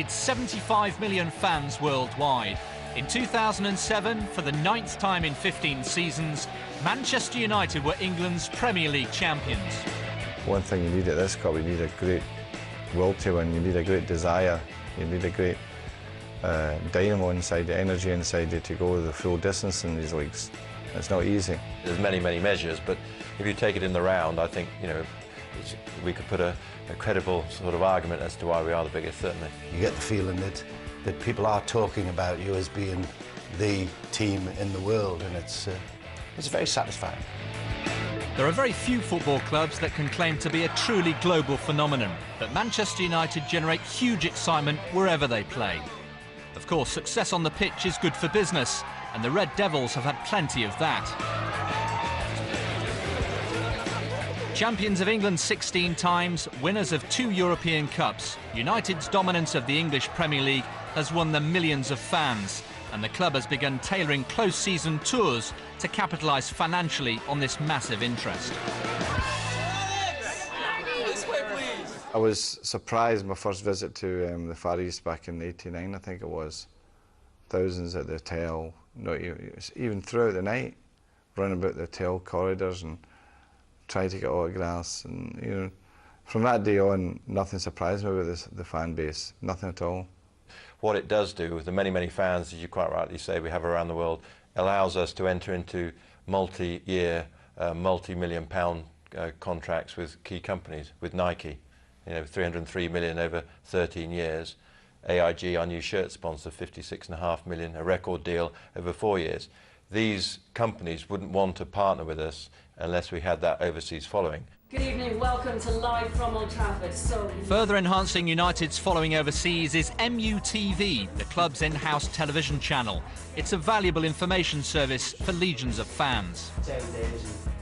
75 million fans worldwide. In 2007, for the 9th time in 15 seasons, Manchester United were England's Premier League champions. One thing you need at this club, you need a great will to win, you need a great desire, you need a great dynamo inside, the energy inside you to go the full distance in these leagues. It's not easy. There's many measures, but if you take it in the round, I think, you know, we could put a credible sort of argument as to why we are the biggest, certainly. You get the feeling that people are talking about you as being the team in the world, and it's very satisfying. There are very few football clubs that can claim to be a truly global phenomenon, but Manchester United generate huge excitement wherever they play. Of course, success on the pitch is good for business, and the Red Devils have had plenty of that. Champions of England 16 times, winners of 2 European Cups, United's dominance of the English Premier League has won them millions of fans, and the club has begun tailoring close season tours to capitalise financially on this massive interest. I was surprised my first visit to the Far East back in '89, I think it was. Thousands at the hotel, even throughout the night, running about the hotel corridors and trying to get autographs. And you know, from that day on, nothing surprised me about the fan base, nothing at all. What it does do with the many fans, as you quite rightly say, we have around the world, allows us to enter into multi-year, multi-million pound contracts with key companies, with Nike. You know, 303 million over 13 years. AIG, our new shirt sponsor, 56.5 million, a record deal over 4 years. These companies wouldn't want to partner with us unless we had that overseas following. Good evening, welcome to Live from Old Trafford. Further enhancing United's following overseas is MUTV, the club's in-house television channel. It's a valuable information service for legions of fans.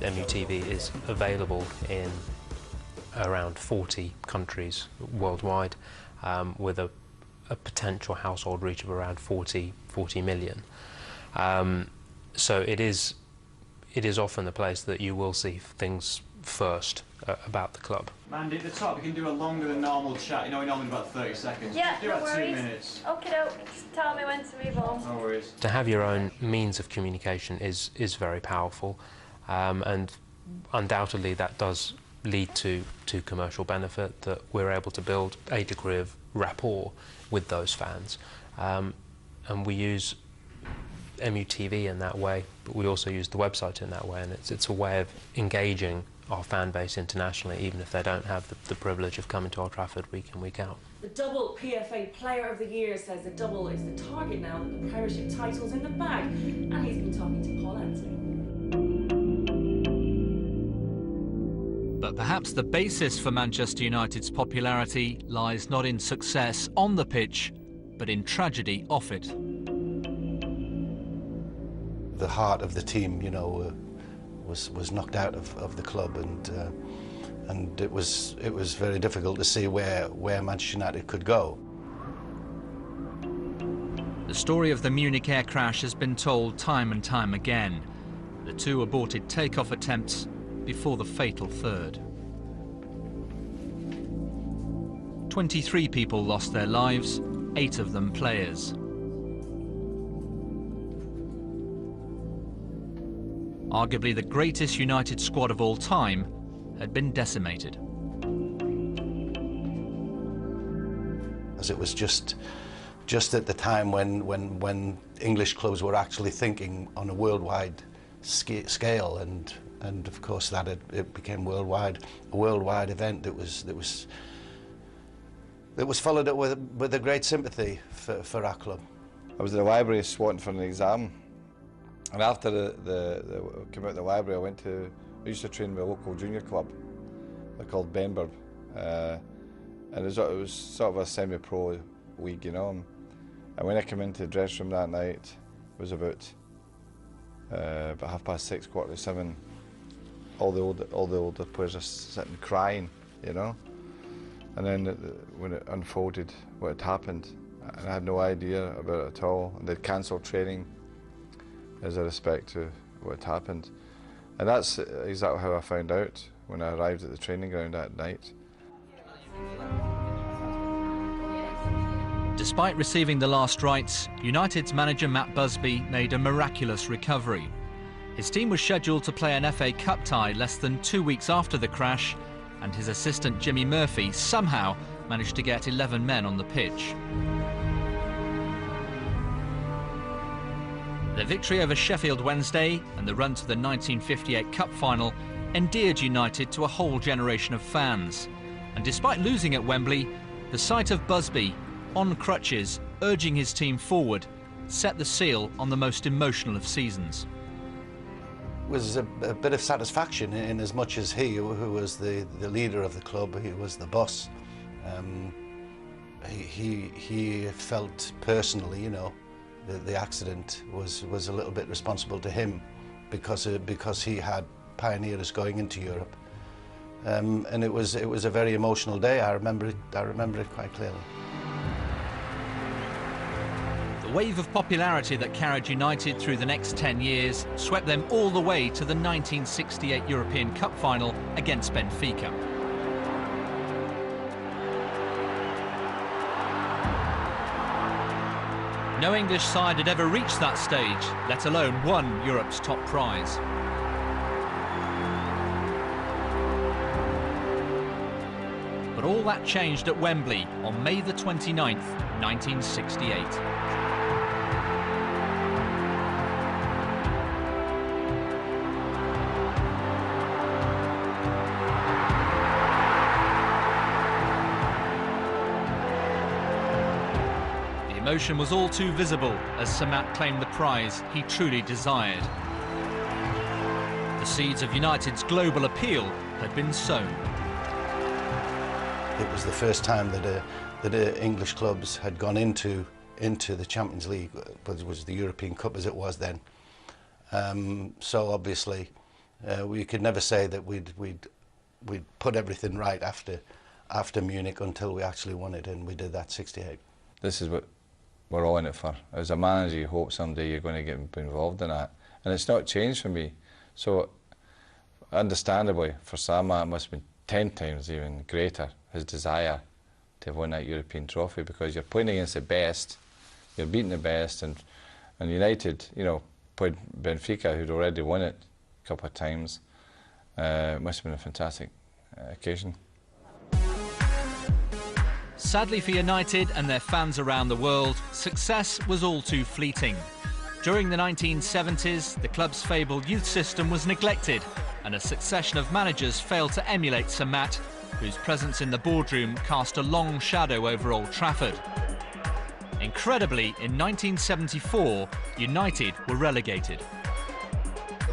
MUTV is available in around 40 countries worldwide, with a potential household reach of around 40 million. So it is often the place that you will see things first about the club. Mandy, at the top, we can do a longer than normal chat. You know, we normally do about 30 seconds. Yeah, do no about worries. 2 minutes. Okay, just tell me when to move on. No worries. To have your own means of communication is very powerful, and undoubtedly that does lead to commercial benefit, that we're able to build a degree of rapport with those fans, and we use MUTV in that way, but we also use the website in that way, and it's a way of engaging our fan base internationally, even if they don't have the privilege of coming to Old Trafford week in, week out. The double PFA Player of the Year says the double is the target now that the Premiership title's in the bag, and he's been talking to Paul Anthony. But perhaps the basis for Manchester United's popularity lies not in success on the pitch, but in tragedy off it. The heart of the team, you know, was knocked out of the club, and it was very difficult to see where Manchester United could go. The story of the Munich air crash has been told time and time again. The 2 aborted takeoff attempts before the fatal third. 23 people lost their lives, 8 of them players. Arguably the greatest United squad of all time had been decimated. As it was just at the time when English clubs were actually thinking on a worldwide scale, and of course that it became worldwide, a worldwide event that was followed up with a great sympathy for our club. I was in the library swatting for an exam, and after came out of the library, I used to train with a local junior club. They're called Benburb, and it was sort of a semi-pro league, you know. And when I came into the dressing room that night, it was about 6:30, 7:15. All the older players are sitting crying, you know. And then when it unfolded, what had happened, and I had no idea about it at all. And they'd cancelled training as a respect to what had happened. And that's exactly how I found out when I arrived at the training ground that night. Despite receiving the last rites, United's manager Matt Busby made a miraculous recovery. His team was scheduled to play an FA Cup tie less than 2 weeks after the crash, and his assistant Jimmy Murphy somehow managed to get 11 men on the pitch. The victory over Sheffield Wednesday and the run to the 1958 Cup final endeared United to a whole generation of fans. And despite losing at Wembley, the sight of Busby, on crutches, urging his team forward, set the seal on the most emotional of seasons. It was a bit of satisfaction in as much as he, who was the leader of the club, he was the boss. He felt personally, you know, the accident was a little bit responsible to him because he had pioneers going into Europe, and it was a very emotional day. I remember it quite clearly. The wave of popularity that carried United through the next 10 years swept them all the way to the 1968 European Cup final against Benfica. No English side had ever reached that stage, let alone won Europe's top prize. But all that changed at Wembley on May the 29th, 1968. The emotion was all too visible as Sir Matt claimed the prize he truly desired. The seeds of United's global appeal had been sown. It was the first time that English clubs had gone into the Champions League, but it was the European Cup as it was then. So obviously, we could never say that we'd put everything right after Munich until we actually won it, and we did that 68. This is what we're all in it for. As a manager, you hope someday you're going to get involved in that, and it's not changed for me. So, understandably, for Sama, it must have been 10 times even greater, his desire to have won that European trophy, because you're playing against the best, you're beating the best, and United, you know, played Benfica, who'd already won it a couple of times. It must have been a fantastic occasion. Sadly for United and their fans around the world, success was all too fleeting. During the 1970s, the club's fabled youth system was neglected, and a succession of managers failed to emulate Sir Matt, whose presence in the boardroom cast a long shadow over Old Trafford. Incredibly, in 1974, United were relegated.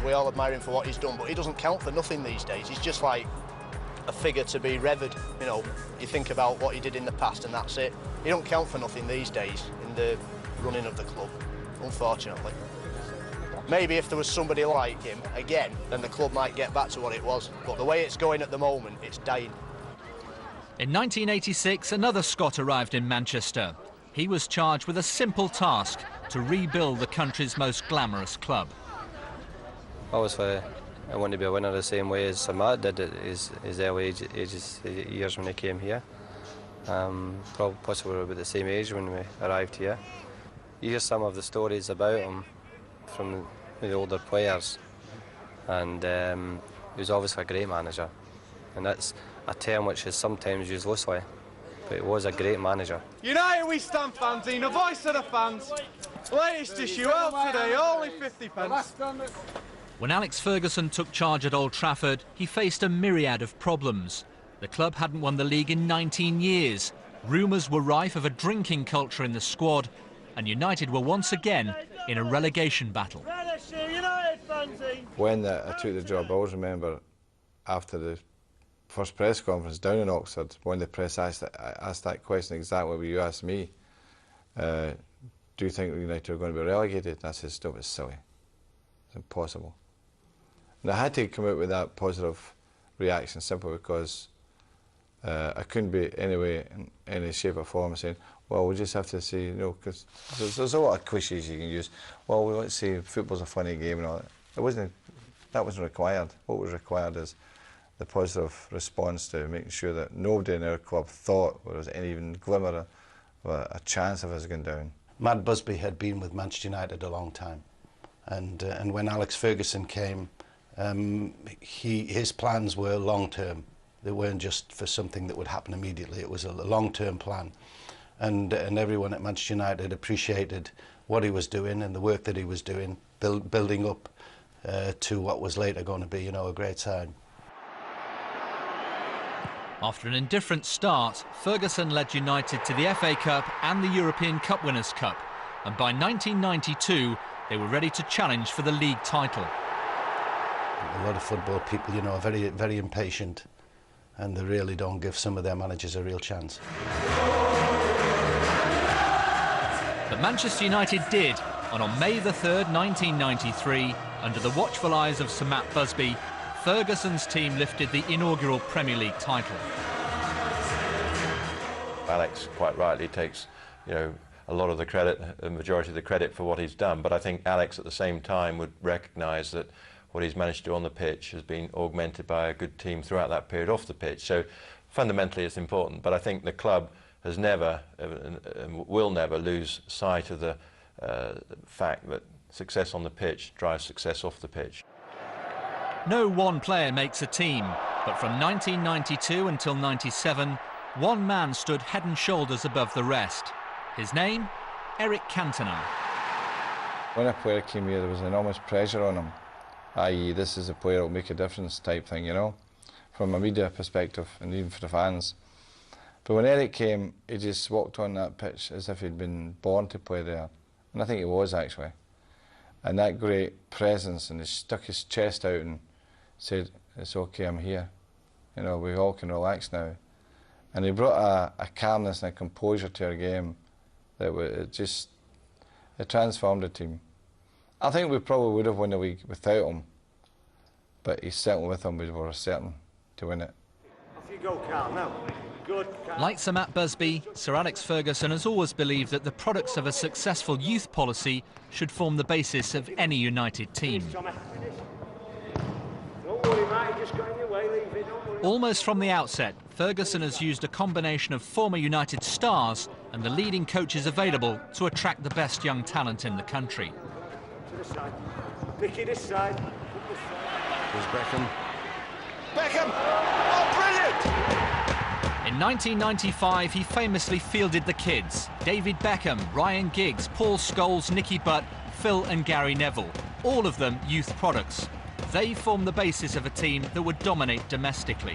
We all admire him for what he's done, but he doesn't count for nothing these days. He's just like a figure to be revered. You know, you think about what he did in the past and that's it. He don't count for nothing these days in the running of the club, unfortunately. Maybe if there was somebody like him again, then the club might get back to what it was. But the way it's going at the moment, it's dying. In 1986, another Scot arrived in Manchester. He was charged with a simple task: to rebuild the country's most glamorous club. Obviously, I want to be a winner the same way as Sir Matt did at his early years when he came here. Probably possibly about the same age when we arrived here. You hear some of the stories about him from the older players, and he was obviously a great manager, and that's a term which is sometimes used loosely, but he was a great manager. United we stand, fanzine, a voice of the fans. Latest issue out today, only 50p. When Alex Ferguson took charge at Old Trafford, he faced a myriad of problems. The club hadn't won the league in 19 years. Rumours were rife of a drinking culture in the squad, and United were once again in a relegation battle. When I took the job, I always remember after the first press conference down in Oxford, when the press asked that question exactly what you asked me, do you think United are going to be relegated? And I said, stop, it's silly. It's impossible. And I had to come out with that positive reaction simply because I couldn't be anyway in any shape or form saying, well, we just have to see, you know, because there's a lot of cliches you can use. Well, let's see, football's a funny game and all that. That wasn't required. What was required is the positive response to making sure that nobody in our club thought there was any even glimmer a chance of us going down. Matt Busby had been with Manchester United a long time, and when Alex Ferguson came, his plans were long-term. They weren't just for something that would happen immediately. It was a long-term plan, and everyone at Manchester United appreciated what he was doing and the work that he was doing, building up to what was later going to be, you know, a great side. After an indifferent start, Ferguson led United to the FA Cup and the European Cup Winners' Cup, and by 1992 they were ready to challenge for the league title. A lot of football people, you know, are very, very impatient, and they really don't give some of their managers a real chance. But Manchester United did, and on May the 3rd, 1993, under the watchful eyes of Sir Matt Busby, Ferguson's team lifted the inaugural Premier League title. Alex quite rightly takes, you know, a lot of the credit, a majority of the credit for what he's done, but I think Alex at the same time would recognise that what he's managed to do on the pitch has been augmented by a good team throughout that period off the pitch. So fundamentally it's important, but I think the club has never and will never lose sight of the fact that success on the pitch drives success off the pitch. No one player makes a team, but from 1992 until 97, one man stood head and shoulders above the rest. His name, Eric Cantona. When a player came here, there was enormous pressure on him, i.e. this is a player that will make a difference type thing, you know, from a media perspective and even for the fans. But when Eric came, he just walked on that pitch as if he'd been born to play there, and I think he was actually. And that great presence, and he stuck his chest out and said, "It's okay, I'm here. You know, we all can relax now." And he brought a calmness and a composure to our game that it transformed the team. I think we probably would have won the league without him, but he's certainly with him, we were certain to win it. Off you go, Carl, now. Good, Carl. Like Sir Matt Busby, Sir Alex Ferguson has always believed that the products of a successful youth policy should form the basis of any United team. Don't worry, mate, just got in your way, leave it, don't worry. Almost from the outset, Ferguson has used a combination of former United stars and the leading coaches available to attract the best young talent in the country. To the side. Mickey, this side. There's Beckham. Beckham! Oh, brilliant! In 1995, he famously fielded the kids. David Beckham, Ryan Giggs, Paul Scholes, Nicky Butt, Phil and Gary Neville. All of them youth products. They form the basis of a team that would dominate domestically.